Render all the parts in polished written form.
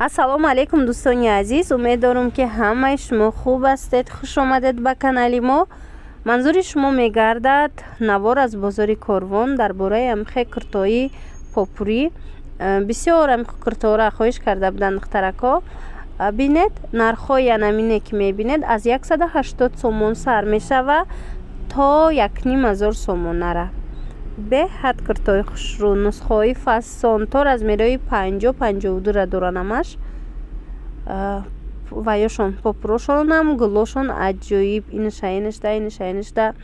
ассалому алайкум дӯстони азиз, умед дорам ки ҳамаи шумо хуб ҳастед. хуш омадед ба канали мо. манзури шумо мегардад навор аз бозори Корвон дар бораи амихе куртои попурӣ. бисёр амихе куртоора хоҳиш карда буданд духтарако. бинед нархҳои анамине ки мебинед аз 180 сомон сар мешава то 1500 сомонара. беҳад куртои хушрӯ, нусхаҳои фасон то размерои 50-52 доранд амаш. ва ёшон попурошонам гулошон аҷоиб, инишда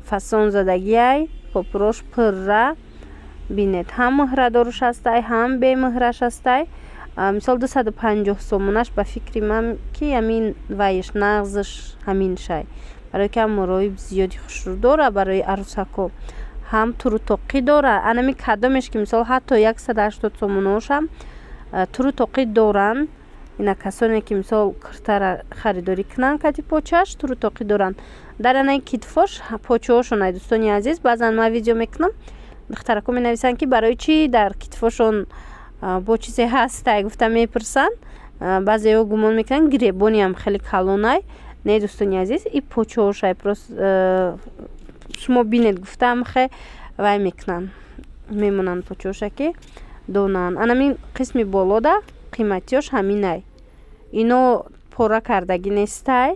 фасон задагиай попурош пурра. бинед ҳам муҳрадораш ҳастай, ҳам бемуҳраш ҳастай. мисол 250 сомонаш ба фикри ман ки ҳамин вайш нағзаш ҳамин шай, барои ки ҳам муроиб зиёди хушрӯ дора барои арӯсако, ҳам турутоқӣ дора. анами кадомеш ки мисол ҳатто 180 сомоношам турутоқӣ доранд. ина касоне ки мисол куртара харидорӣ кунанд кати почааш турутоқӣ доранд. дар анаи китфош почаҳошон ай дӯстони азиз, баъзан ман видео мекунам, духтарако менависанд ки барои чи дар китфошон бо чизе ҳастай гуфта мепурсанд. баъзеҳо гумон мекунанд гиребониам хеле калонай. не дӯстони азиз, и почаҳошай просто шумо бинед гуфта амхе вай мекунанд, мемонанд почаҳоша ки донанд. анамин қисми болода қиматиёш ҳаминай. ино пора кардагӣ нестай,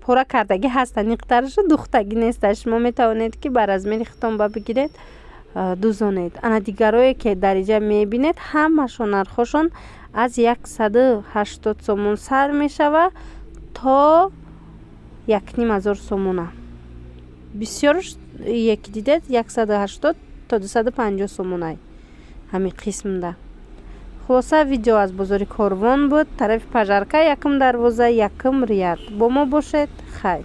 пора кардагӣ ҳаста, ниқтараша духтагӣ нестай. шумо метавонед ки ба размери хитонба бигиред, дузонед. ана дигарое ки дариҷа мебинед ҳамашон нархошон аз 180 сомон сар мешава то 1500 сомона. бисёрш яки дидед 180 то 250 сомонай ҳамин қисмда. хулоса видео аз бозори Корвон буд, тарафи пажарка, 1 дарвоза, 1 Рияд. бо мо бошед. хайр.